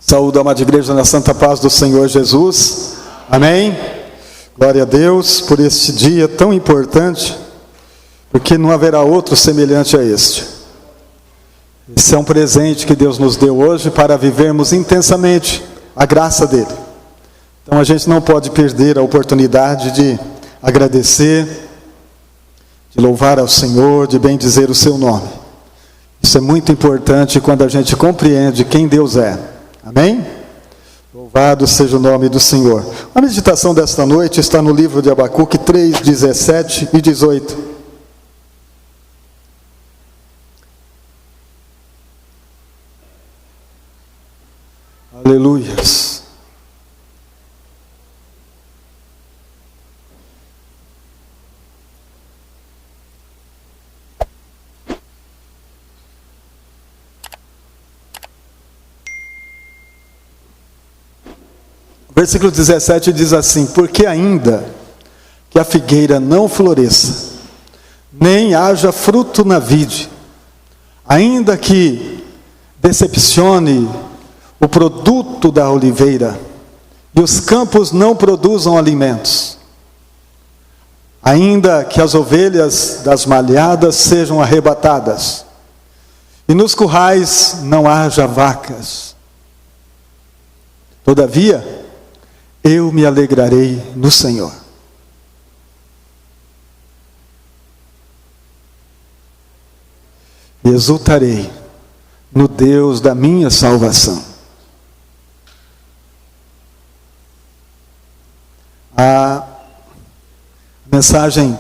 Saúde, amada igreja, na santa paz do Senhor Jesus. Amém? Glória a Deus por este dia tão importante, porque não haverá outro semelhante a este. Esse é um presente que Deus nos deu hoje para vivermos intensamente a graça dele. Então a gente não pode perder a oportunidade de agradecer, de louvar ao Senhor, de bendizer o seu nome. Isso é muito importante quando a gente compreende quem Deus é. Amém? Louvado seja o nome do Senhor. A meditação desta noite está no livro de Abacuque 3, 17 e 18. Aleluias. Versículo 17 diz assim: porque ainda que a figueira não floresça, nem haja fruto na vide, ainda que decepcione o produto da oliveira, e os campos não produzam alimentos, ainda que as ovelhas das malhadas sejam arrebatadas, e nos currais não haja vacas, todavia eu me alegrarei no Senhor. E exultarei no Deus da minha salvação. A mensagem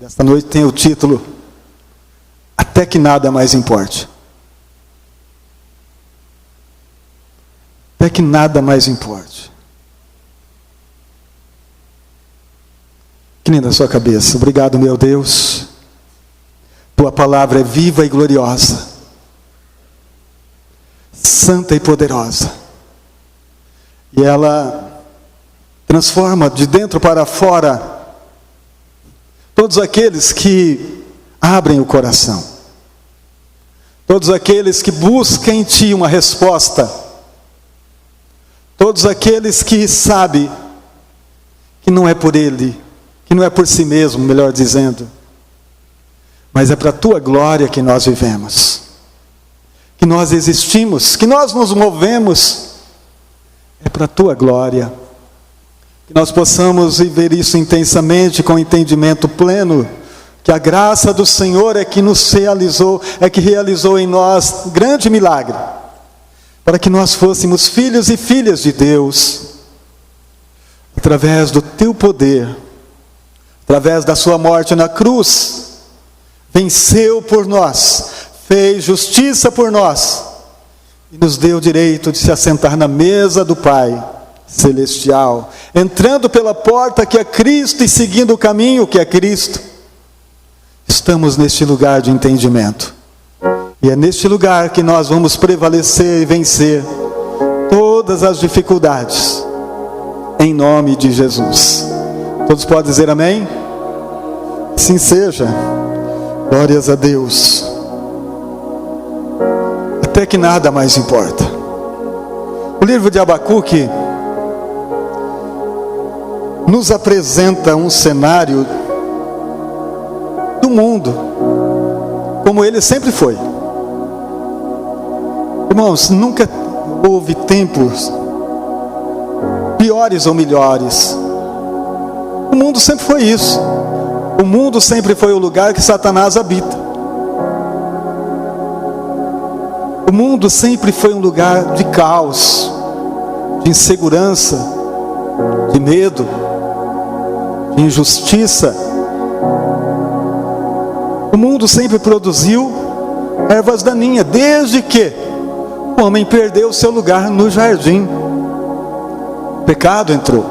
desta noite tem o título: Até que nada mais importe. Até que nada mais importe. Inclina a sua cabeça. Obrigado, meu Deus. Tua palavra é viva e gloriosa, santa e poderosa, e ela transforma de dentro para fora todos aqueles que abrem o coração, todos aqueles que buscam em Ti uma resposta, todos aqueles que sabem que não é por Ele, que não é por si mesmo, melhor dizendo, mas é para a Tua glória que nós vivemos, que nós existimos, que nós nos movemos, é para a Tua glória, que nós possamos viver isso intensamente, com entendimento pleno, que a graça do Senhor é que nos realizou, é que realizou em nós grande milagre, para que nós fôssemos filhos e filhas de Deus, através do Teu poder, através da sua morte na cruz, venceu por nós, fez justiça por nós, e nos deu o direito de se assentar na mesa do Pai Celestial, entrando pela porta que é Cristo e seguindo o caminho que é Cristo. Estamos neste lugar de entendimento, e é neste lugar que nós vamos prevalecer e vencer todas as dificuldades, em nome de Jesus. Todos podem dizer amém? Assim seja. Glórias a Deus. Até que nada mais importa. O livro de Abacuque nos apresenta um cenário do mundo, como ele sempre foi. Irmãos, nunca houve tempos piores ou melhores. O mundo sempre foi isso. O mundo sempre foi o lugar que Satanás habita. O mundo sempre foi um lugar de caos, de insegurança, de medo, de injustiça. O mundo sempre produziu ervas daninhas, desde que o homem perdeu o seu lugar no jardim. O pecado entrou.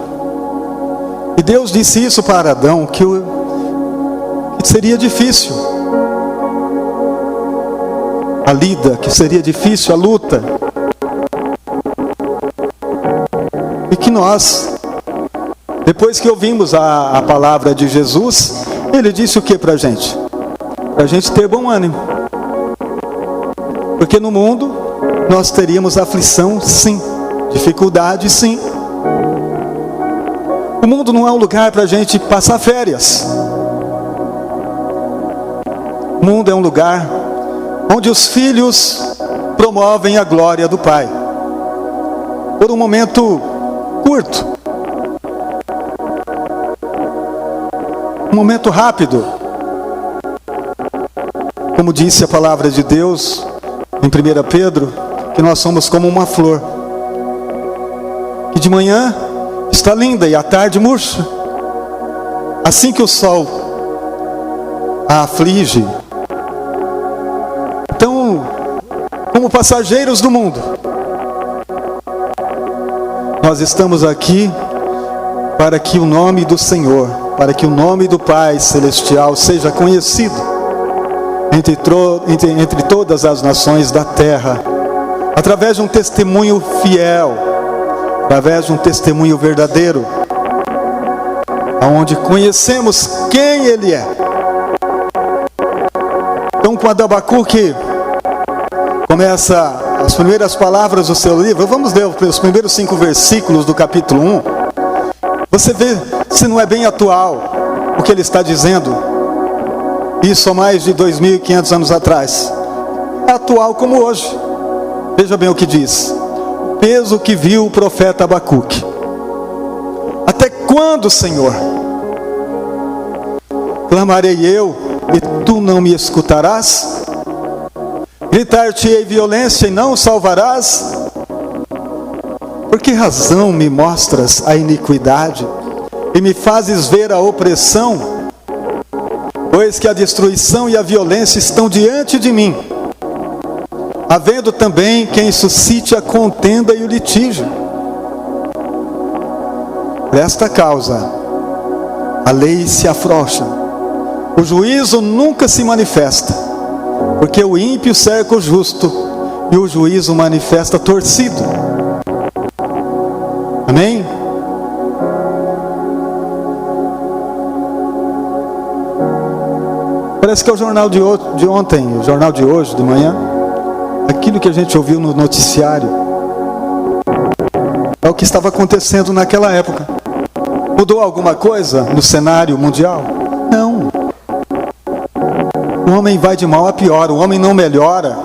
E Deus disse isso para Adão, que seria difícil a lida, que seria difícil a luta, e que nós, depois que ouvimos a palavra de Jesus, Ele disse o que para a gente? Para a gente ter bom ânimo, porque no mundo nós teríamos aflição, sim, Dificuldade, sim. O mundo não é um lugar para a gente passar férias. O mundo é um lugar onde os filhos promovem a glória do Pai. Por um momento curto. Um momento rápido. Como disse a palavra de Deus em 1 Pedro, que nós somos como uma flor, que de manhã está linda e à tarde murcha. Assim que o sol a aflige. Então, como passageiros do mundo, nós estamos aqui para que o nome do Senhor, para que o nome do Pai Celestial seja conhecido entre todas as nações da terra, através de um testemunho fiel, através de um testemunho verdadeiro, onde conhecemos quem Ele é. Então, quando Abacuque começa as primeiras palavras do seu livro, vamos ler os primeiros 5 versículos do capítulo 1, você vê se não é bem atual o que ele está dizendo. Isso há mais de 2.500 anos atrás. É atual como hoje. Veja bem o que diz. O peso que viu o profeta Abacuque. Até quando, Senhor? Clamarei eu, e tu não me escutarás? Gritar-te-ei violência e não salvarás? Por que razão me mostras a iniquidade e me fazes ver a opressão? Pois que a destruição e a violência estão diante de mim, havendo também quem suscite a contenda e o litígio. Por esta causa, a lei se afrouxa, o juízo nunca se manifesta, porque o ímpio cerca o justo, e o juízo manifesta torcido. Amém? Parece que é o jornal de ontem, o jornal de hoje, de manhã. Aquilo que a gente ouviu no noticiário é o que estava acontecendo naquela época. Mudou alguma coisa no cenário mundial? Não. O homem vai de mal a pior. O homem não melhora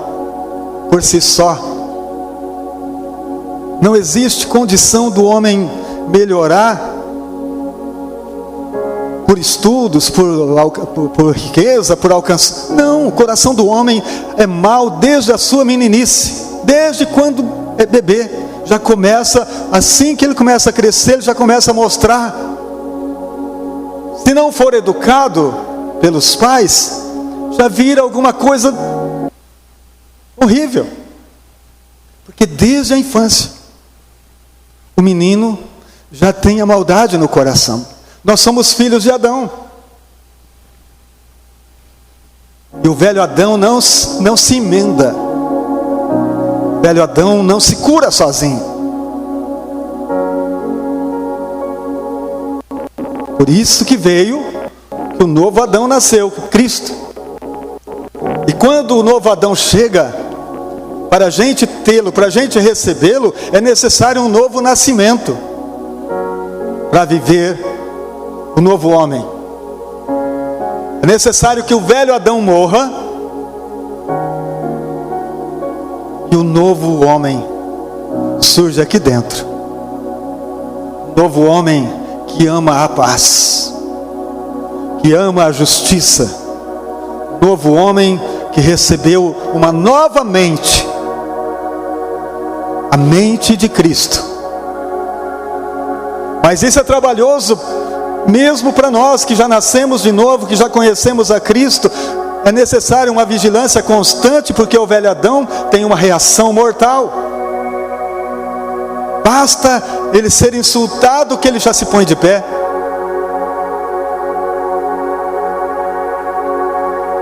por si só. Não existe condição do homem melhorar por estudos, por riqueza, por alcance. Não, o coração do homem é mau desde a sua meninice, desde quando é bebê. Já começa, assim que ele começa a crescer, ele já começa a mostrar. Se não for educado pelos pais, já vira alguma coisa horrível. Porque desde a infância, o menino já tem a maldade no coração. Nós somos filhos de Adão. E o velho Adão não se emenda. O velho Adão não se cura sozinho. Por isso que veio que o novo Adão nasceu, Cristo. E quando o novo Adão chega, para a gente tê-lo, para a gente recebê-lo, é necessário um novo nascimento para viver o novo homem. É necessário que o velho Adão morra e o novo homem surge aqui dentro. Um novo homem que ama a paz, que ama a justiça. Um novo homem que recebeu uma nova mente, a mente de Cristo. Mas isso é trabalhoso mesmo para nós que já nascemos de novo, que já conhecemos a Cristo. É necessário uma vigilância constante, porque o velho Adão tem uma reação mortal. Basta ele ser insultado que ele já se põe de pé.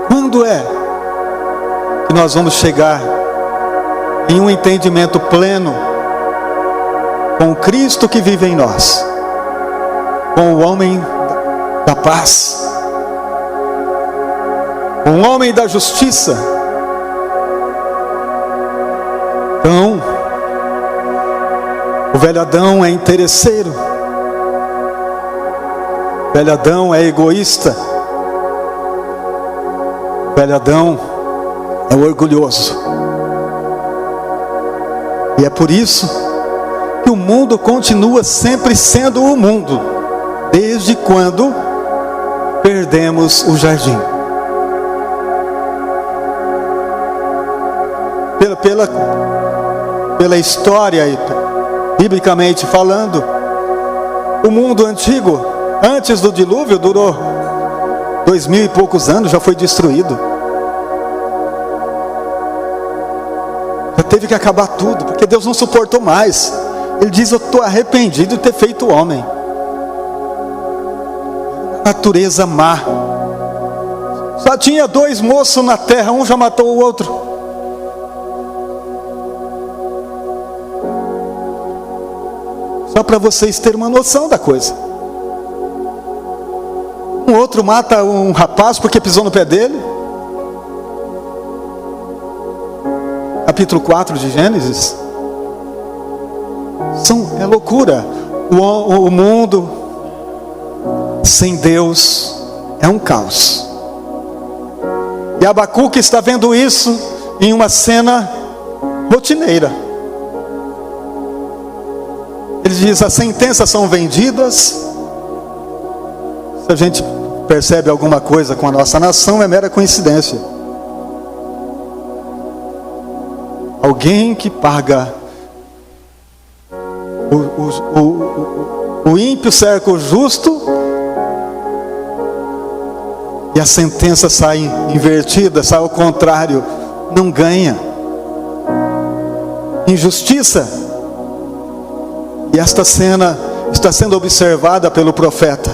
Quando é que nós vamos chegar em um entendimento pleno com o Cristo que vive em nós, com o homem da paz, com o homem da justiça? Então, O velho Adão é interesseiro. O velho Adão é egoísta. O velho Adão é orgulhoso. E é por isso que o mundo continua sempre sendo o mundo, desde quando perdemos o jardim. Pela história, biblicamente falando, o mundo antigo, antes do dilúvio, durou 2000 e poucos anos, já foi destruído. Já teve que acabar tudo, porque Deus não suportou mais. Ele diz: eu estou arrependido de ter feito o homem. Natureza má. Só tinha 2 moços na terra, um já matou o outro. Só para vocês terem uma noção da coisa. Um outro mata um rapaz porque pisou no pé dele. Capítulo 4 de Gênesis. É loucura. O mundo sem Deus é um caos. E Abacuque está vendo isso em uma cena rotineira. Ele diz: as sentenças são vendidas. Se a gente percebe alguma coisa com a nossa nação, é mera coincidência. Alguém que paga. O ímpio cerca o justo, e a sentença sai invertida, sai ao contrário, não ganha. Injustiça. E esta cena está sendo observada pelo profeta.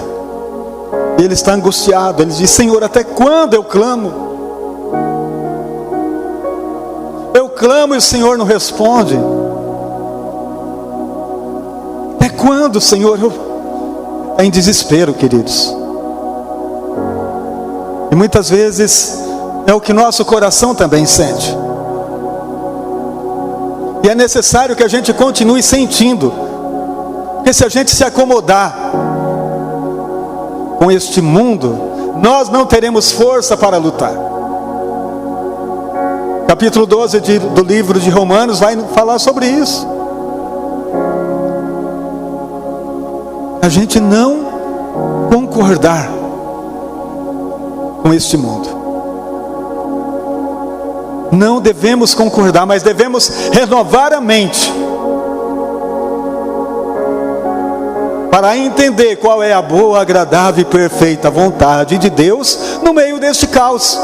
Ele está angustiado. Ele diz: Senhor, até quando eu clamo? Eu clamo e o Senhor não responde. Até quando, Senhor? É em desespero, queridos. E muitas vezes é o que nosso coração também sente. E é necessário que a gente continue sentindo. Porque se a gente se acomodar com este mundo, nós não teremos força para lutar. Capítulo 12 do livro de Romanos vai falar sobre isso. A gente não concordar com este mundo. Não devemos concordar, mas devemos renovar a mente para entender qual é a boa, agradável e perfeita vontade de Deus no meio deste caos.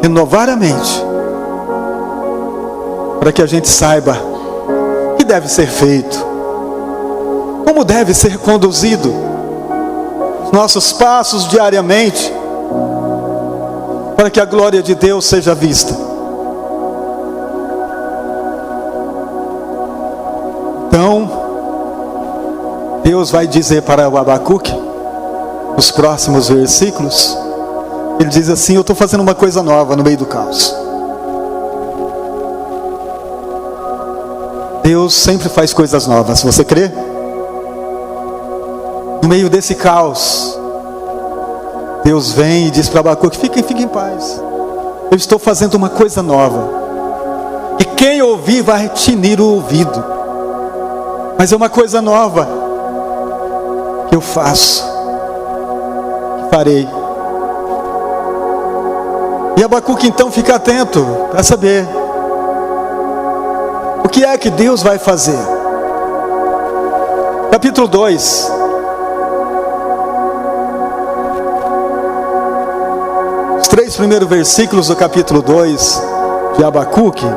Renovar a mente para que a gente saiba o que deve ser feito, como deve ser conduzido os nossos passos diariamente, para que a glória de Deus seja vista. Então, Deus vai dizer para o Abacuque, nos próximos versículos, ele diz assim: eu estou fazendo uma coisa nova no meio do caos. Deus sempre faz coisas novas, você crê? No meio desse caos, Deus vem e diz para Abacuque: fique em paz. Eu estou fazendo uma coisa nova. E quem ouvir vai tinir o ouvido. Mas é uma coisa nova que eu faço, que farei. E Abacuque então fica atento para saber o que é que Deus vai fazer. Capítulo 2. Os 3 primeiros versículos do capítulo 2 de Abacuque.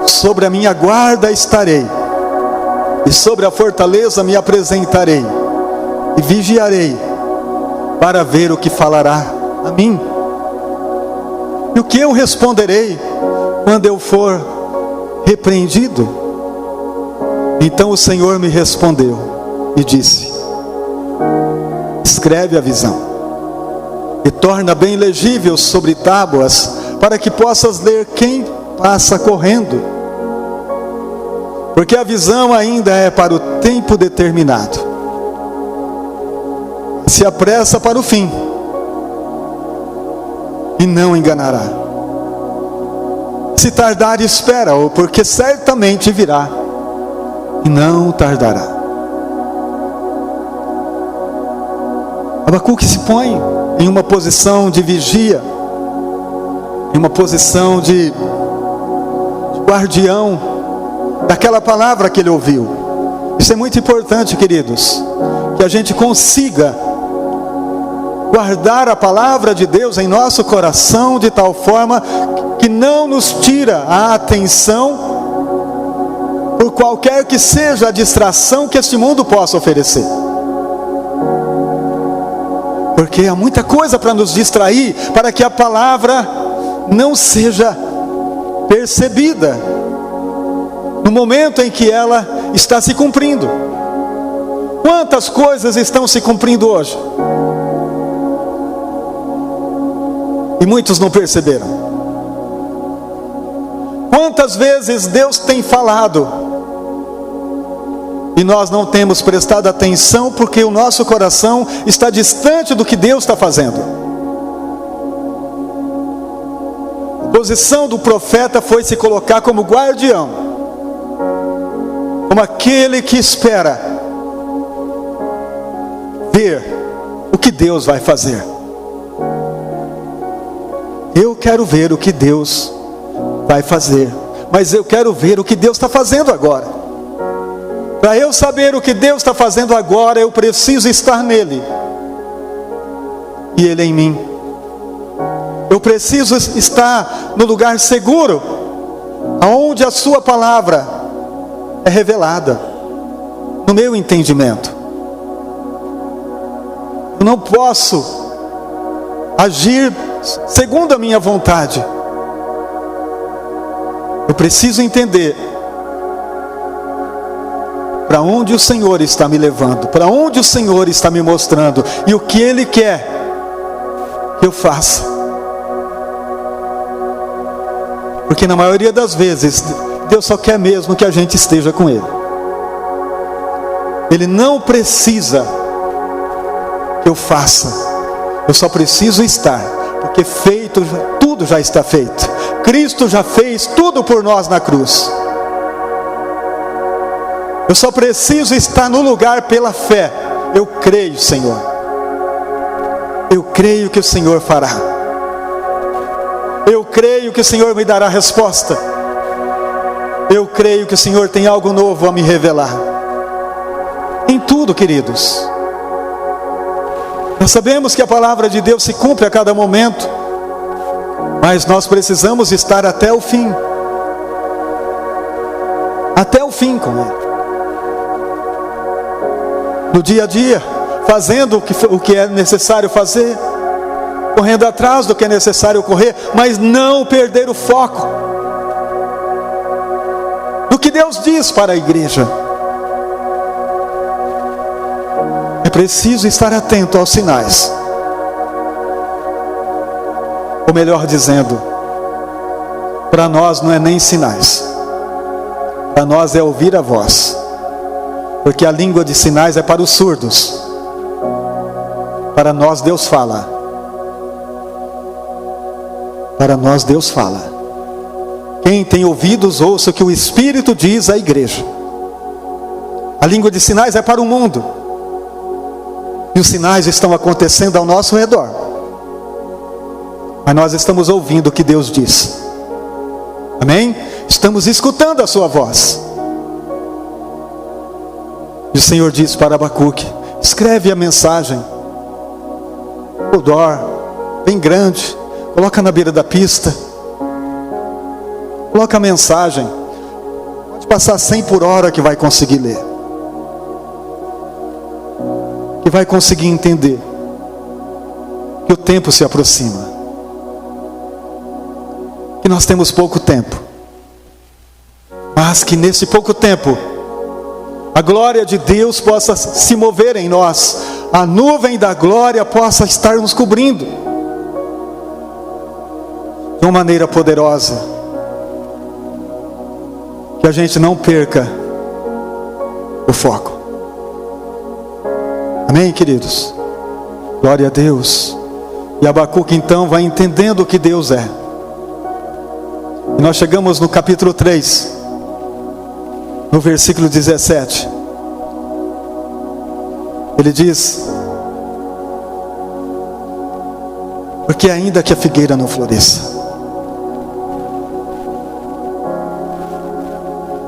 Sobre a minha guarda estarei, e sobre a fortaleza me apresentarei, e vigiarei, para ver o que falará a mim. E o que eu responderei, quando eu for repreendido? Então o Senhor me respondeu, e disse: escreve a visão, e torna bem legível sobre tábuas, para que possas ler quem passa correndo. Porque a visão ainda é para o tempo determinado, se apressa para o fim, e não enganará. Se tardar, espera-o, porque certamente virá, e não tardará. Abacuque se põe em uma posição de vigia, em uma posição de guardião daquela palavra que ele ouviu. Isso é muito importante, queridos, que a gente consiga guardar a palavra de Deus em nosso coração de tal forma que não nos tira a atenção por qualquer que seja a distração que este mundo possa oferecer. Porque há muita coisa para nos distrair, para que a palavra não seja percebida no momento em que ela está se cumprindo. Quantas coisas estão se cumprindo hoje? E muitos não perceberam. Quantas vezes Deus tem falado e nós não temos prestado atenção porque o nosso coração está distante do que Deus está fazendo. A posição do profeta foi se colocar como guardião, como aquele que espera ver o que Deus vai fazer. Eu quero ver o que Deus vai fazer, mas eu quero ver o que Deus está fazendo agora. Para eu saber o que Deus está fazendo agora, eu preciso estar nele e ele em mim. Eu preciso estar no lugar seguro, aonde a sua palavra é revelada, no meu entendimento. Eu não posso agir segundo a minha vontade. Eu preciso entender para onde o Senhor está me levando, para onde o Senhor está me mostrando, e o que Ele quer que eu faça. Porque na maioria das vezes, Deus só quer mesmo que a gente esteja com Ele. Ele não precisa que eu faça, eu só preciso estar, porque feito, tudo já está feito. Cristo já fez tudo por nós na cruz. Eu só preciso estar no lugar pela fé. Eu creio, Senhor. Eu creio que o Senhor fará. Eu creio que o Senhor me dará resposta. Eu creio que o Senhor tem algo novo a me revelar. Em tudo, queridos. Nós sabemos que a palavra de Deus se cumpre a cada momento, mas nós precisamos estar até o fim. Até o fim com Ele. No dia a dia, fazendo o que é necessário fazer, correndo atrás do que é necessário correr, mas não perder o foco do que Deus diz para a igreja. É preciso estar atento aos sinais. Ou melhor dizendo, para nós não é nem sinais, para nós é ouvir a voz. Porque a língua de sinais é para os surdos. Para nós Deus fala. Para nós Deus fala. Quem tem ouvidos, ouça o que o Espírito diz à igreja. A língua de sinais é para o mundo. E os sinais estão acontecendo ao nosso redor. Mas nós estamos ouvindo o que Deus diz. Amém? Estamos escutando a sua voz. E o Senhor disse para Abacuque: escreve a mensagem, outdoor, bem grande, coloca na beira da pista, coloca a mensagem, pode passar 100 por hora que vai conseguir ler, que vai conseguir entender que o tempo se aproxima, que nós temos pouco tempo, mas que nesse pouco tempo a glória de Deus possa se mover em nós, a nuvem da glória possa estar nos cobrindo, de uma maneira poderosa, que a gente não perca o foco. Amém, queridos? Glória a Deus. E Abacuque então vai entendendo o que Deus é. E nós chegamos no capítulo 3, no versículo 17. Ele diz: porque ainda que a figueira não floresça,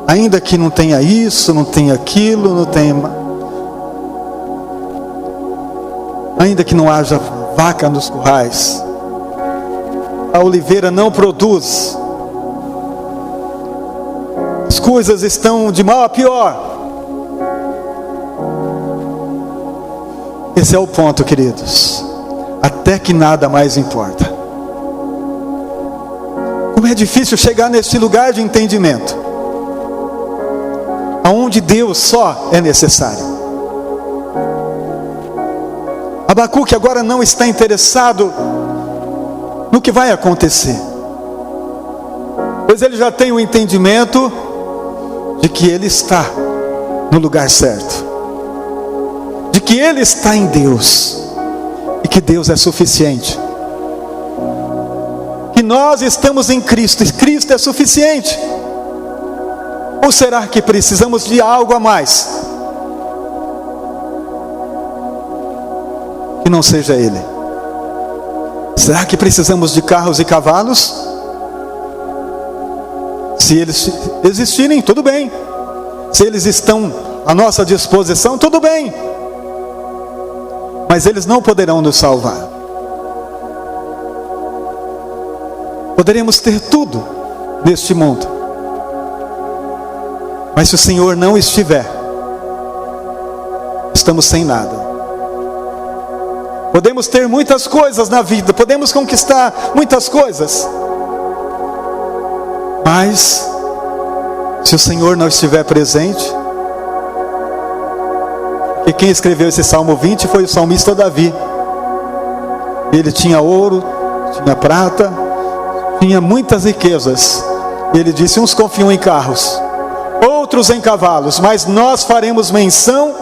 ainda que não tenha isso, não tenha aquilo, não tenha, ainda que não haja vaca nos currais, a oliveira não produz, as coisas estão de mal a pior. Esse é o ponto, queridos. Até que nada mais importa. Como é difícil chegar neste lugar de entendimento, aonde Deus só é necessário. Abacuque agora não está interessado no que vai acontecer, pois ele já tem o entendimento de que ele está no lugar certo, de que ele está em Deus, e que Deus é suficiente, que nós estamos em Cristo, e Cristo é suficiente. Ou será que precisamos de algo a mais, que não seja Ele? Será que precisamos de carros e cavalos? Se eles existirem, tudo bem. Se eles estão à nossa disposição, tudo bem. Mas eles não poderão nos salvar. Poderemos ter tudo neste mundo, mas se o Senhor não estiver, estamos sem nada. Podemos ter muitas coisas na vida, podemos conquistar muitas coisas, mas se o Senhor não estiver presente, e quem escreveu esse Salmo 20 foi o salmista Davi. Ele tinha ouro, tinha prata, tinha muitas riquezas. E ele disse: uns confiam em carros, outros em cavalos, mas nós faremos menção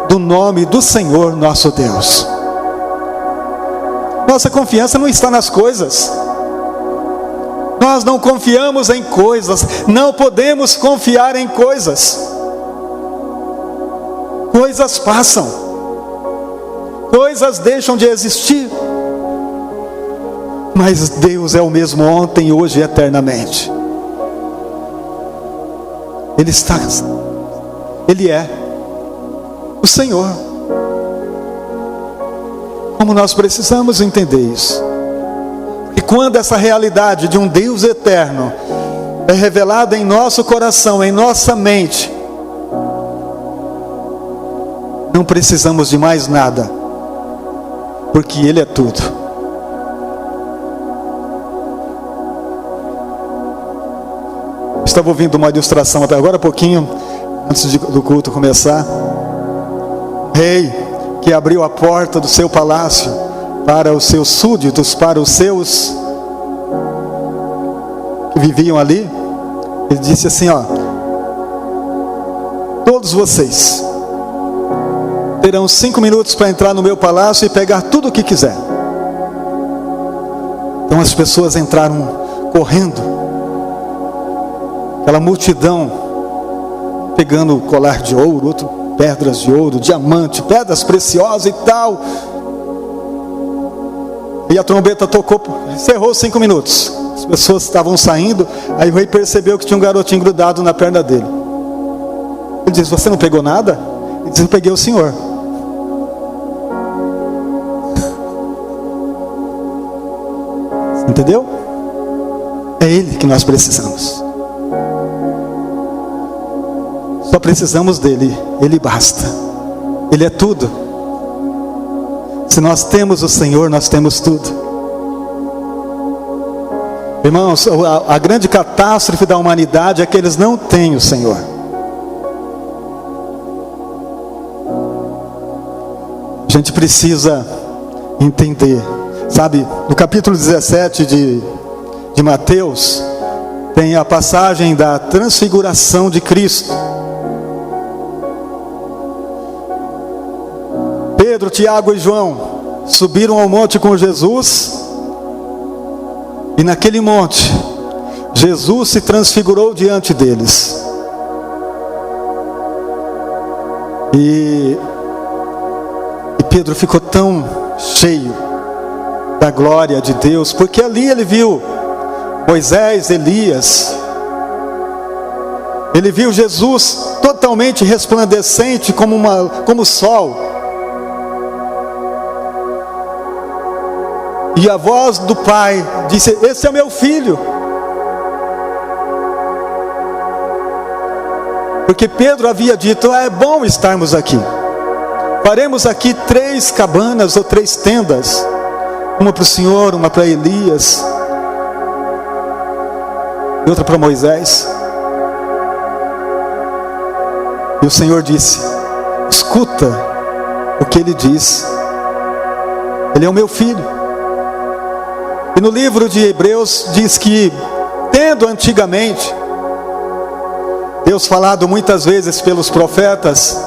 do nome do Senhor nosso Deus. Nossa confiança não está nas coisas. Nós não confiamos em coisas, não podemos confiar em coisas. Coisas passam, coisas deixam de existir, mas Deus é o mesmo ontem, hoje e eternamente. Ele é o Senhor. Como nós precisamos entender isso? E quando essa realidade de um Deus eterno é revelada em nosso coração, em nossa mente, não precisamos de mais nada, porque Ele é tudo. Estava ouvindo uma ilustração até agora há pouquinho, antes do culto começar. Um rei que abriu a porta do seu palácio para os seus súditos, para os seus que viviam ali. Ele disse assim: ó, todos vocês terão 5 minutos para entrar no meu palácio e pegar tudo o que quiser. Então as pessoas entraram correndo, aquela multidão, pegando colar de ouro, outro pedras de ouro, diamante, pedras preciosas e tal. E a trombeta tocou, encerrou os 5 minutos. As pessoas estavam saindo, aí o rei percebeu que tinha um garotinho grudado na perna dele. Ele disse: você não pegou nada? Ele disse: eu peguei o senhor. Entendeu? É Ele que nós precisamos. Só precisamos dEle. Ele basta. Ele é tudo. Se nós temos o Senhor, nós temos tudo. Irmãos, a grande catástrofe da humanidade é que eles não têm o Senhor. A gente precisa entender. Sabe, no capítulo 17 de de Mateus, tem a passagem da transfiguração de Cristo. Pedro, Tiago e João subiram ao monte com Jesus, e naquele monte Jesus se transfigurou diante deles. E Pedro ficou tão cheio da glória de Deus, porque ali ele viu Moisés, Elias, ele viu Jesus totalmente resplandecente como o sol. E a voz do Pai disse: esse é o meu filho. Porque Pedro havia dito: é bom estarmos aqui. Faremos aqui 3 cabanas ou 3 tendas. Uma para o Senhor, uma para Elias e outra para Moisés. E o Senhor disse: escuta o que ele diz. Ele é o meu filho. E no livro de Hebreus diz que, tendo antigamente Deus falado muitas vezes pelos profetas,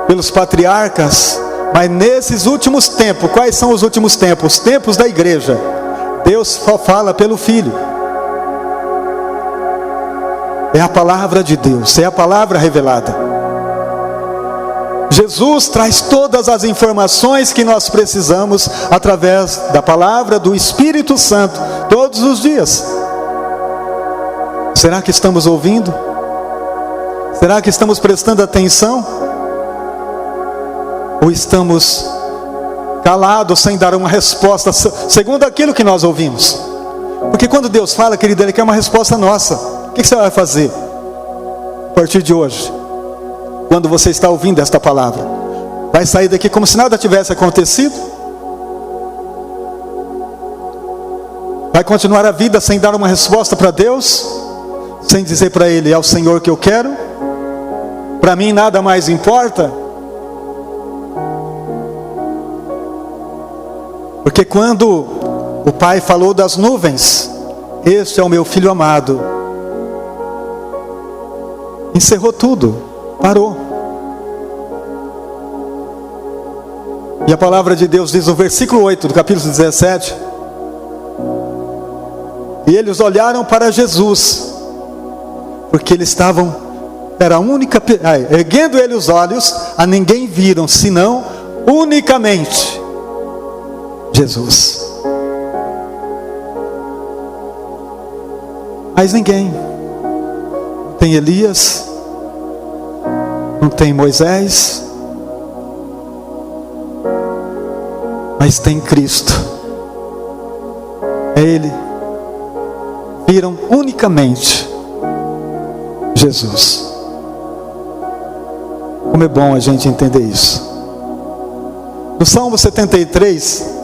pelos patriarcas, mas nesses últimos tempos, quais são os últimos tempos? Os tempos da igreja. Deus só fala pelo Filho. É a palavra de Deus, é a palavra revelada. Jesus traz todas as informações que nós precisamos através da palavra do Espírito Santo, todos os dias. Será que estamos ouvindo? Será que estamos prestando atenção? Ou estamos calados sem dar uma resposta segundo aquilo que nós ouvimos? Porque quando Deus fala, querido, Ele quer uma resposta nossa. O que você vai fazer a partir de hoje, quando você está ouvindo esta palavra? Vai sair daqui como se nada tivesse acontecido? Vai continuar a vida sem dar uma resposta para Deus? Sem dizer para Ele: é o Senhor que eu quero? Para mim nada mais importa? Porque quando o Pai falou das nuvens, este é o meu Filho amado, encerrou tudo, parou. E a palavra de Deus diz no versículo 8 do capítulo 17: e eles olharam para Jesus, porque eles estavam, era a única, erguendo ele os olhos, a ninguém viram, senão unicamente Jesus. Mas ninguém. Não tem Elias, não tem Moisés, mas tem Cristo. É Ele. Viram unicamente Jesus. Como é bom a gente entender isso. No Salmo 73,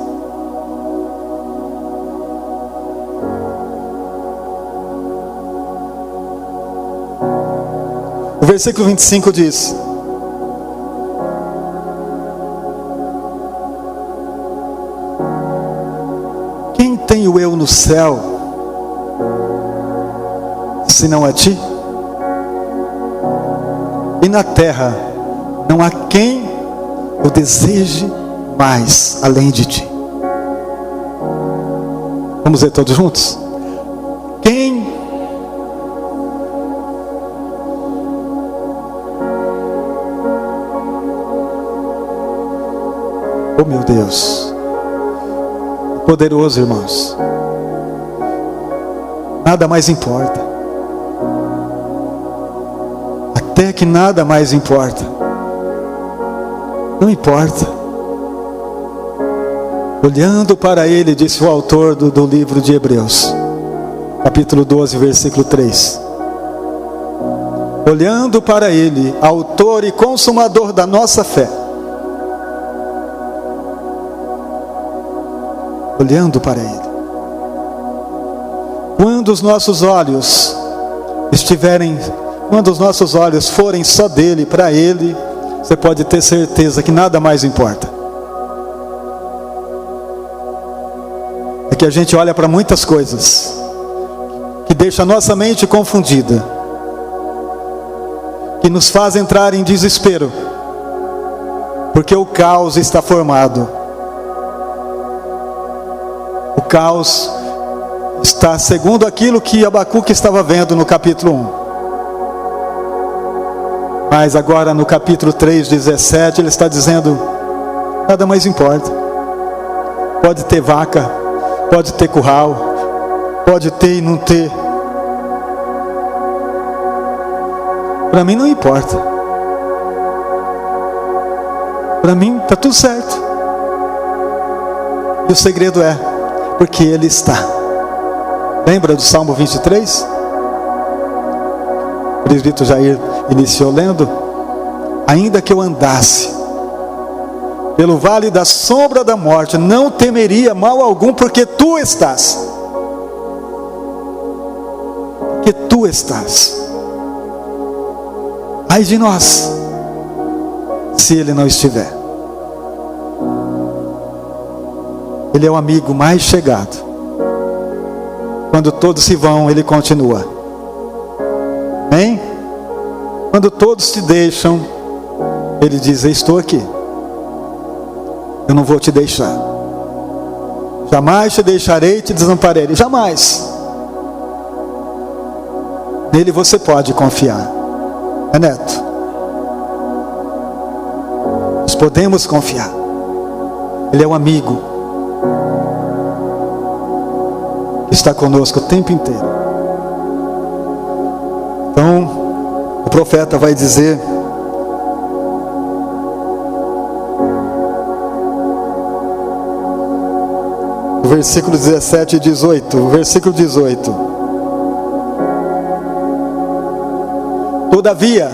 o versículo 25 diz: quem tenho eu no céu, senão a ti? E na terra não há quem eu deseje mais além de ti. Vamos ver todos juntos? Quem oh meu Deus, poderoso, irmãos. Nada mais importa. Até que nada mais importa. Não importa. Olhando para Ele, disse o autor do livro de Hebreus, capítulo 12, versículo 3. Olhando para Ele, autor e consumador da nossa fé. Olhando para Ele. Quando os nossos olhos forem só dele, para Ele, você pode ter certeza que nada mais importa. é que a gente olha para muitas coisas que deixa a nossa mente confundida, que nos faz entrar em desespero, porque o caos está formado. O caos está segundo aquilo que Abacuque estava vendo no capítulo 1. Mas agora no capítulo 3, 17, ele está dizendo: nada mais importa. Pode ter vaca, pode ter curral, pode ter e não ter. Para mim não importa. Para mim está tudo certo. E o segredo é porque Ele está. Lembra do Salmo 23? O presbítero Jair iniciou lendo: ainda que eu andasse pelo vale da sombra da morte, não temeria mal algum, porque Tu estás. Porque Tu estás. Ai de nós, se Ele não estiver. Ele é o amigo mais chegado. Quando todos se vão, Ele continua. Amém? Quando todos te deixam, Ele diz: eu estou aqui. Eu não vou te deixar. Jamais te deixarei e te desampararei. Jamais. Nele você pode confiar. É, Neto? Nós podemos confiar. Ele é um amigo que está conosco o tempo inteiro. Então, o profeta vai dizer: o versículo 17 e 18. O versículo 18: todavia,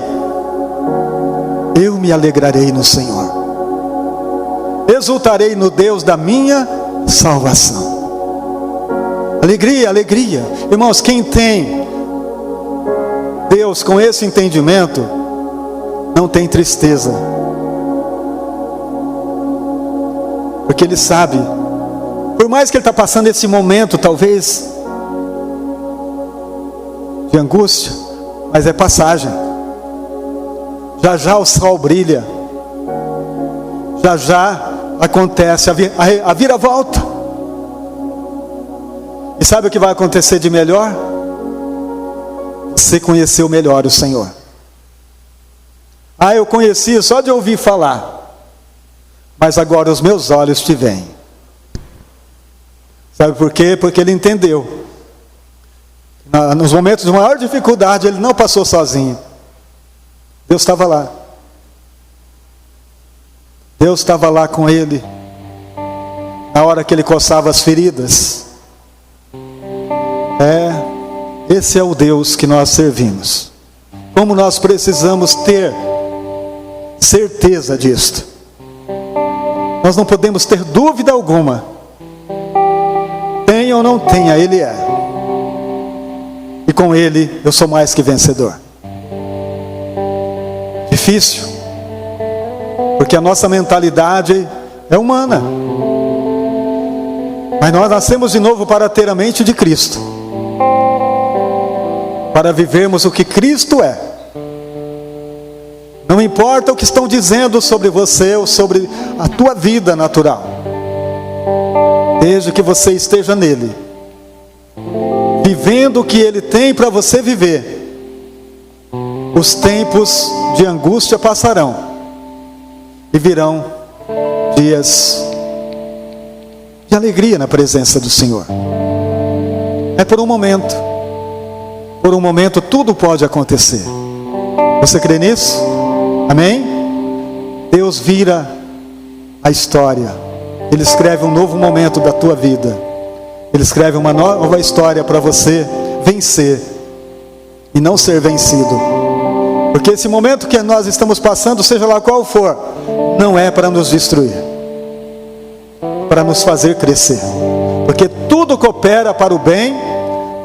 eu me alegrarei no Senhor, exultarei no Deus da minha salvação. Alegria, alegria. Irmãos, quem tem Deus com esse entendimento, não tem tristeza. Porque ele sabe, por mais que ele está passando esse momento, talvez, de angústia, mas é passagem. Já já o sol brilha. Já já acontece a viravolta. E sabe o que vai acontecer de melhor? Você conheceu melhor o Senhor. Ah, eu conheci só de ouvir falar, mas agora os meus olhos te veem. Sabe por quê? Porque ele entendeu. Nos momentos de maior dificuldade, ele não passou sozinho. Deus estava lá. Deus estava lá com ele, na hora que ele coçava as feridas. Esse é o Deus que nós servimos. Como nós precisamos ter certeza disto. Nós não podemos ter dúvida alguma. Tenha ou não tenha, Ele é. E com Ele eu sou mais que vencedor. Difícil, porque a nossa mentalidade é humana. Mas nós nascemos de novo para ter a mente de Cristo, para vivermos o que Cristo é. Não importa o que estão dizendo sobre você ou sobre a tua vida natural, desde que você esteja nele, vivendo o que Ele tem para você viver. Os tempos de angústia passarão e virão dias de alegria na presença do Senhor. É por um momento. Por um momento tudo pode acontecer. Você crê nisso? Amém? Deus vira a história. Ele escreve um novo momento da tua vida. Ele escreve uma nova história para você vencer e não ser vencido. Porque esse momento que nós estamos passando, seja lá qual for, não é para nos destruir, para nos fazer crescer. Porque tudo coopera para o bem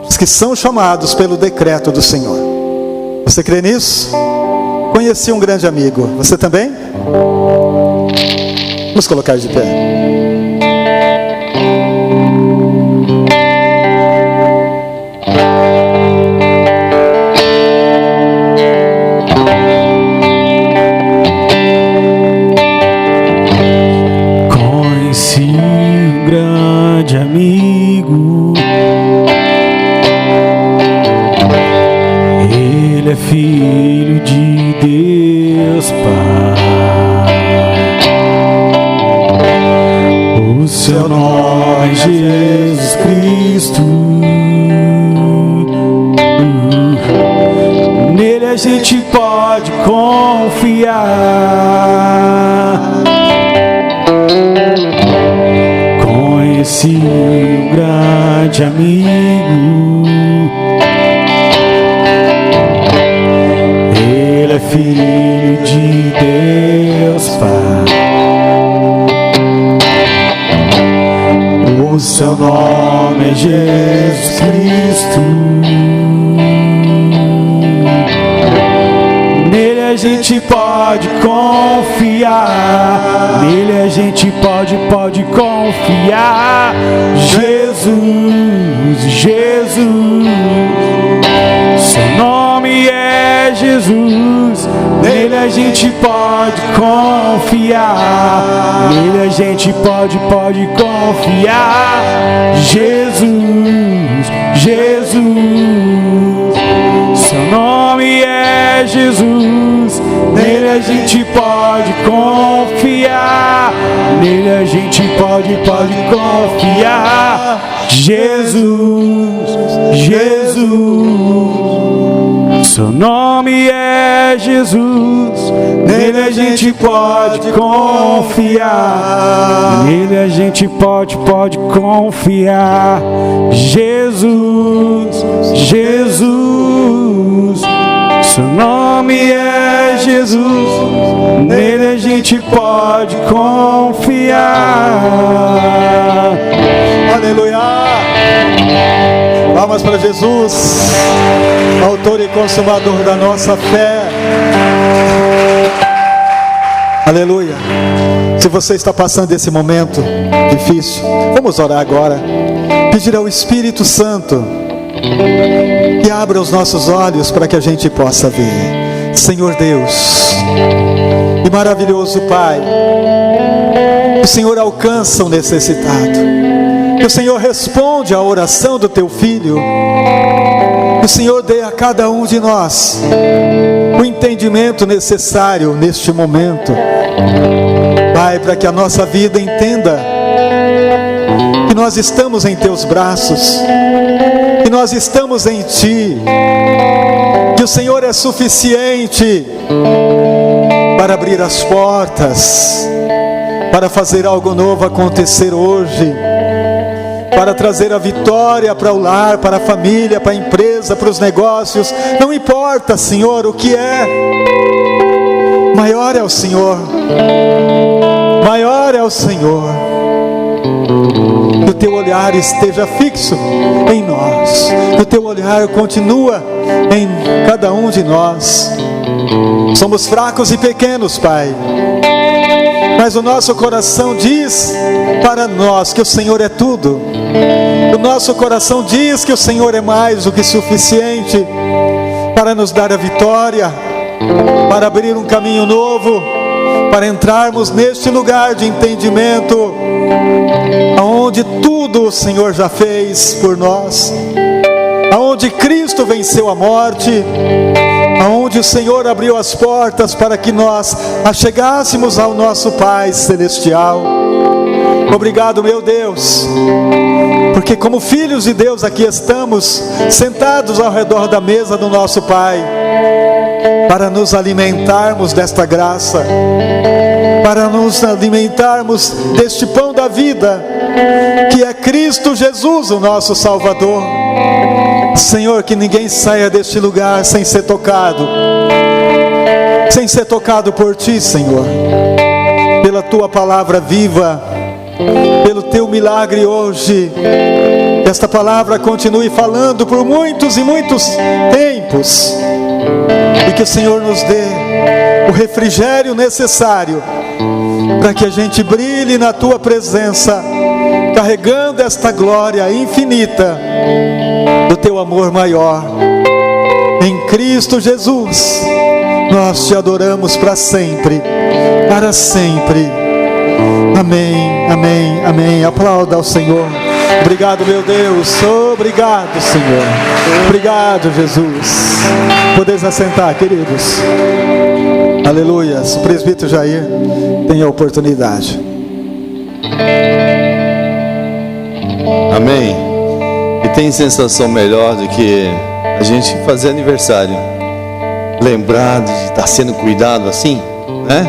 dos que são chamados pelo decreto do Senhor. Você crê nisso? Conheci um grande amigo. Você também? Vamos colocar de pé. seu nome é Jesus Cristo. Nele a gente pode confiar. Conheci um grande amigo. Ele é filho de Deus Pai. O seu nome é Jesus Cristo. Nele a gente pode confiar. Nele a gente pode confiar. Jesus, Jesus. Seu nome é Jesus. Nele a gente pode confiar. Nele a gente pode confiar. Jesus, Jesus. Seu nome é Jesus. Nele a gente pode confiar. Nele a gente pode confiar. Jesus, Jesus. Seu nome é Jesus. Nele a gente pode confiar. Nele a gente pode confiar. Jesus, Jesus. Seu nome é Jesus. Nele a gente pode confiar. Aleluia! Palmas para Jesus, autor e consumador da nossa fé. Aleluia! Se você está passando esse momento difícil, vamos orar agora. Pedir ao Espírito Santo que abra os nossos olhos para que a gente possa ver. Senhor Deus e maravilhoso Pai, o Senhor alcança o necessitado. Que o Senhor responde à oração do Teu Filho. Que o Senhor dê a cada um de nós o entendimento necessário neste momento, Pai, para que a nossa vida entenda que nós estamos em Teus braços, que nós estamos em Ti, que o Senhor é suficiente para abrir as portas, para fazer algo novo acontecer hoje, para trazer a vitória para o lar, para a família, para a empresa, para os negócios. Não importa, Senhor, o que é, maior é o Senhor, maior é o Senhor. Que o Teu olhar esteja fixo em nós, que o Teu olhar continua em cada um de nós. Somos fracos e pequenos, Pai, mas o nosso coração diz para nós que o Senhor é tudo. O nosso coração diz que o Senhor é mais do que suficiente para nos dar a vitória, para abrir um caminho novo, para entrarmos neste lugar de entendimento, aonde tudo o Senhor já fez por nós, aonde Cristo venceu a morte, aonde o Senhor abriu as portas para que nós achegássemos ao nosso Pai Celestial. Obrigado, meu Deus, porque como filhos de Deus aqui estamos, sentados ao redor da mesa do nosso Pai, para nos alimentarmos desta graça, para nos alimentarmos deste pão da vida, que é Cristo Jesus, o nosso Salvador. Senhor, que ninguém saia deste lugar sem ser tocado por Ti, Senhor, pela Tua palavra viva, pelo Teu milagre hoje. Que esta palavra continue falando por muitos e muitos tempos, e que o Senhor nos dê o refrigério necessário para que a gente brilhe na Tua presença, carregando esta glória infinita do Teu amor maior. Em Cristo Jesus nós Te adoramos para sempre, para sempre. Amém, amém, amém. Aplauda ao Senhor. Obrigado, meu Deus. Obrigado, Senhor. Obrigado, Jesus. Podeis assentar, queridos. Aleluia. O presbítero Jair tem a oportunidade. Amém? E tem sensação melhor do que a gente fazer aniversário, lembrar de estar sendo cuidado assim, né?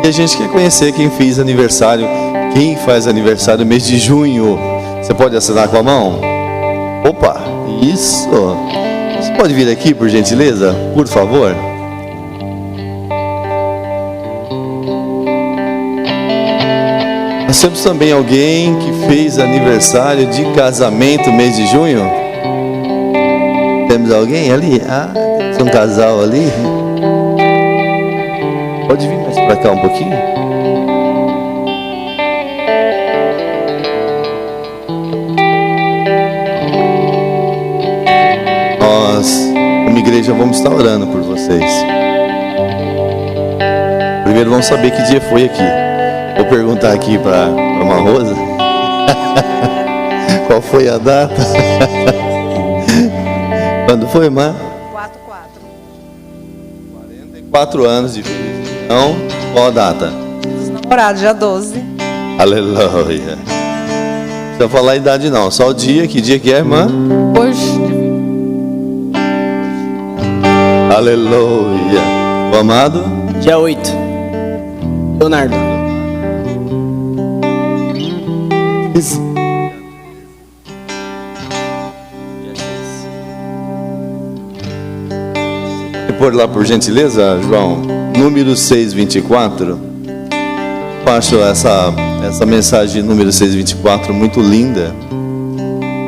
E a gente quer conhecer quem fez aniversário, quem faz aniversário no mês de junho. Você pode assinar com a mão? Opa, isso. Você pode vir aqui, por gentileza, por favor? Nós temos também alguém que fez aniversário de casamento no mês de junho. Temos alguém ali? Ah, tem um casal ali. Pode vir mais para cá um pouquinho. Nós, como igreja, vamos estar orando por vocês. Primeiro vamos saber que dia foi aqui. Vou perguntar aqui para uma Rosa. Qual foi a data? Quando foi, irmã? 44 anos de felicidade. Qual a data? Dos namorados, dia 12. Aleluia. Não precisa falar a idade não, só o dia. Que dia que é, irmã? Hoje. Aleluia. O amado? Dia 8. Leonardo. Por lá, por gentileza, João, número 624. Eu acho essa mensagem número 624 muito linda.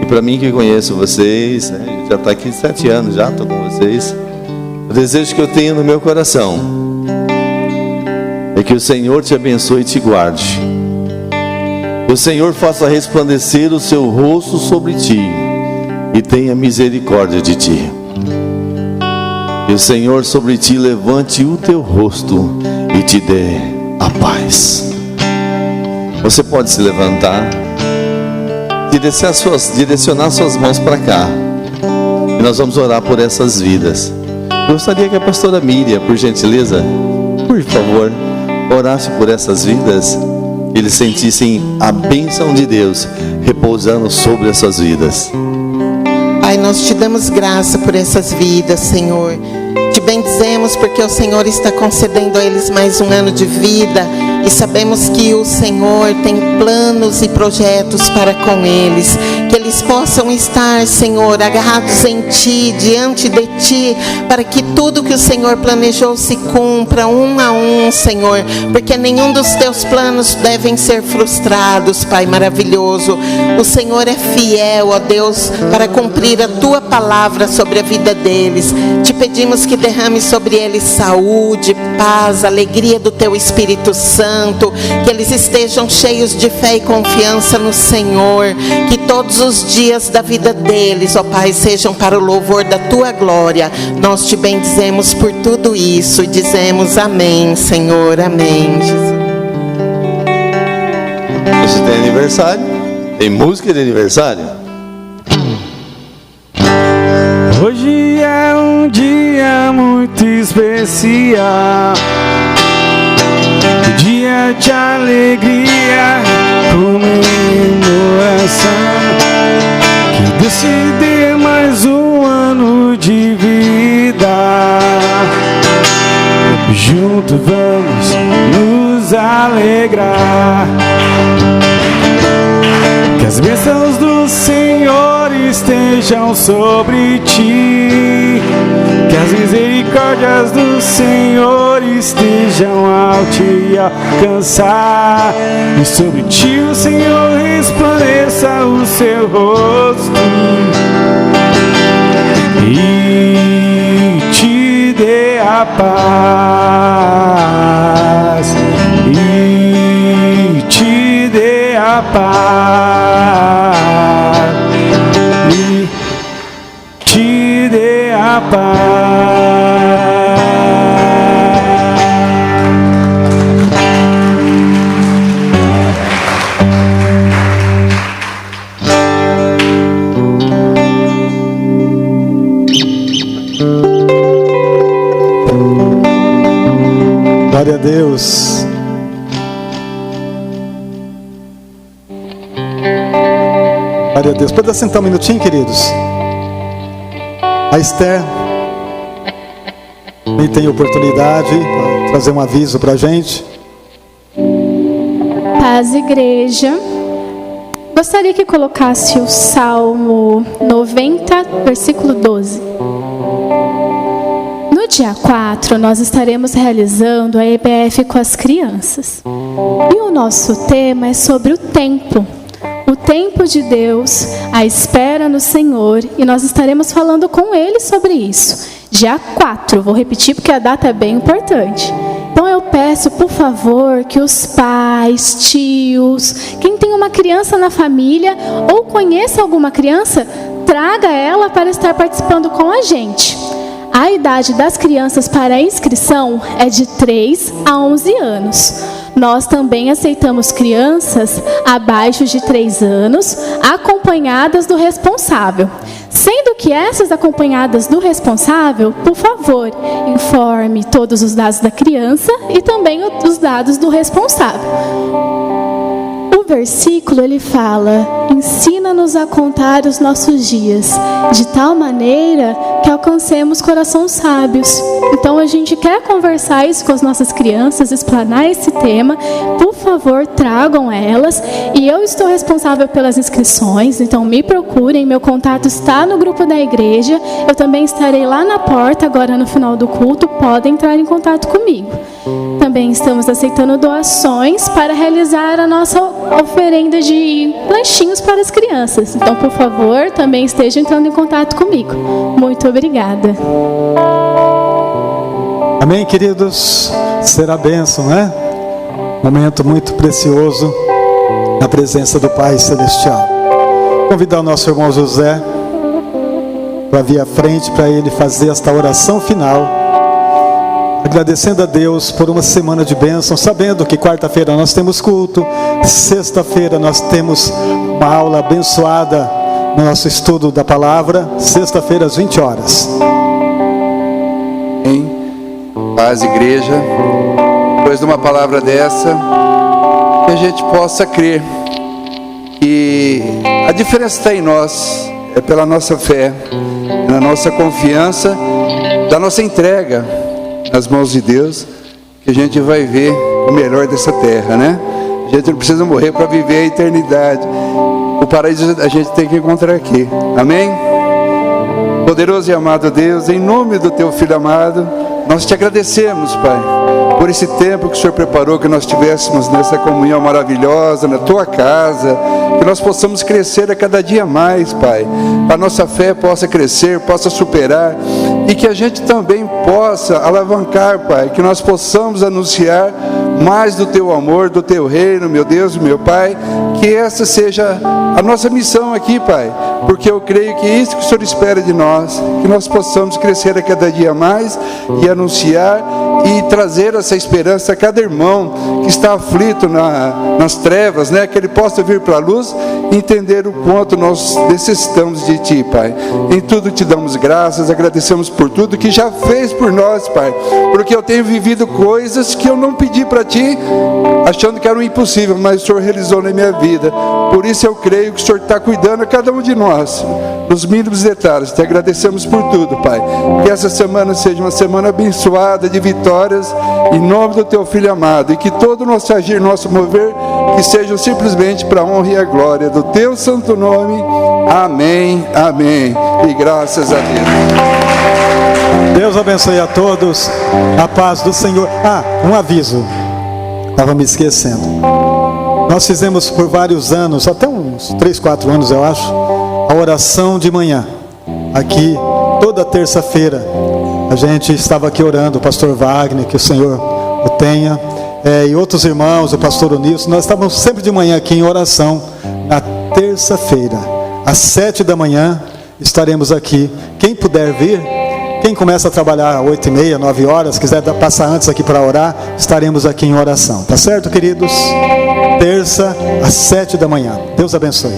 E para mim que conheço vocês, né, já está aqui 7 anos, já estou com vocês. O desejo que eu tenho no meu coração é que o Senhor te abençoe e te guarde. Que o Senhor faça resplandecer o seu rosto sobre ti e tenha misericórdia de ti. Que o Senhor sobre ti levante o teu rosto e te dê a paz. Você pode se levantar, direcionar suas mãos para cá, e nós vamos orar por essas vidas. Eu gostaria que a pastora Miriam, por gentileza, por favor, orasse por essas vidas, que eles sentissem a bênção de Deus repousando sobre essas vidas. Pai, nós te damos graça por essas vidas, Senhor. Te bendizemos porque o Senhor está concedendo a eles mais um ano de vida. E sabemos que o Senhor tem planos e projetos para com eles. Que eles possam estar, Senhor, agarrados em Ti, diante de Ti, para que tudo que o Senhor planejou se cumpra um a um, Senhor. Porque nenhum dos Teus planos devem ser frustrados, Pai maravilhoso. O Senhor é fiel, ó Deus, para cumprir a Tua palavra sobre a vida deles. Te pedimos que derrame sobre eles saúde, paz, alegria do Teu Espírito Santo. Que eles estejam cheios de fé e confiança no Senhor. Que todos os dias da vida deles, ó Pai, sejam para o louvor da Tua glória. Nós te bendizemos por tudo isso e dizemos amém, Senhor, amém, Jesus. Você tem aniversário? Tem música de aniversário? Hoje é um dia muito especial, dia de alegria, comemoração, que Deus te dê mais um ano de vida. Juntos vamos nos alegrar. Que as bênçãos do Senhor estejam sobre ti. Que as misericórdias do Senhor estejam ao te alcançar. E sobre ti o Senhor resplandeça o seu rosto e te dê a paz. E te dê a paz. E te dê a paz. Glória a Deus. Glória a Deus. Pode assentar um minutinho, queridos? A Esther nem tem oportunidade para trazer um aviso para a gente. Paz, igreja. Gostaria que colocasse o Salmo 90, versículo 12. No dia 4, nós estaremos realizando a EBF com as crianças. E o nosso tema é sobre o tempo. O tempo de Deus, a espera no Senhor. E nós estaremos falando com Ele sobre isso. Dia 4, vou repetir porque a data é bem importante. Então eu peço, por favor, que os pais, tios, quem tem uma criança na família ou conheça alguma criança, traga ela para estar participando com a gente. A idade das crianças para a inscrição é de 3 a 11 anos. Nós também aceitamos crianças abaixo de 3 anos, acompanhadas do responsável. Sendo que essas acompanhadas do responsável, por favor, informe todos os dados da criança e também os dados do responsável. O versículo, ele fala: ensina-nos a contar os nossos dias, de tal maneira que alcancemos corações sábios. Então a gente quer conversar isso com as nossas crianças, explanar esse tema. Por favor, tragam elas. E eu estou responsável pelas inscrições, então me procurem, meu contato está no grupo da igreja. Eu também estarei lá na porta agora no final do culto, podem entrar em contato comigo. Também estamos aceitando doações para realizar a nossa oferenda de lanchinhos para as crianças. Então, por favor, também esteja entrando em contato comigo. Muito obrigada. Amém, queridos? Será bênção, né? Momento muito precioso na presença do Pai Celestial. Convidar o nosso irmão José para vir à frente, para ele fazer esta oração final, agradecendo a Deus por uma semana de bênção, sabendo que quarta-feira nós temos culto, sexta-feira nós temos uma aula abençoada no nosso estudo da palavra, sexta-feira às 20 horas. Em paz, igreja, depois de uma palavra dessa, que a gente possa crer que a diferença está em nós, é pela nossa fé, na nossa confiança, da nossa entrega nas mãos de Deus, que a gente vai ver o melhor dessa terra, né? A gente não precisa morrer para viver a eternidade. O paraíso a gente tem que encontrar aqui. Amém? Poderoso e amado Deus, em nome do Teu Filho amado, nós te agradecemos, Pai, por esse tempo que o Senhor preparou, que nós tivéssemos nessa comunhão maravilhosa, na Tua casa, que nós possamos crescer a cada dia mais, Pai. A nossa fé possa crescer, possa superar, e que a gente também possa alavancar, Pai, que nós possamos anunciar mais do Teu amor, do Teu reino, meu Deus e meu Pai, que essa seja a nossa missão aqui, Pai, porque eu creio que é isso que o Senhor espera de nós, que nós possamos crescer a cada dia mais e anunciar e trazer essa esperança a cada irmão que está aflito nas trevas, né? Que ele possa vir para a luz e entender o quanto nós necessitamos de Ti, Pai. Em tudo te damos graças, agradecemos por tudo que já fez por nós, Pai, porque eu tenho vivido coisas que eu não pedi para Ti, achando que era impossível, mas o Senhor realizou na minha vida. Por isso eu creio que o Senhor está cuidando a cada um de nós, nos mínimos detalhes. Te agradecemos por tudo, Pai. Que essa semana seja uma semana abençoada de vitórias, em nome do Teu Filho amado, e que todo o nosso agir, nosso mover, que sejam simplesmente para a honra e a glória do Teu santo nome. Amém, amém, e graças a Deus. Deus abençoe a todos, a paz do Senhor. Um aviso, estava me esquecendo. Nós fizemos por vários anos, até uns 3, 4 anos eu acho, a oração de manhã, aqui, toda terça-feira. A gente estava aqui orando, o pastor Wagner, que o Senhor o tenha, e outros irmãos, o pastor Onilson. Nós estávamos sempre de manhã aqui em oração, na terça-feira, às 7 da manhã, estaremos aqui. Quem puder vir, quem começa a trabalhar às 8h30, 9 horas, quiser passar antes aqui para orar, estaremos aqui em oração. Tá certo, queridos? Terça, às 7 da manhã. Deus abençoe.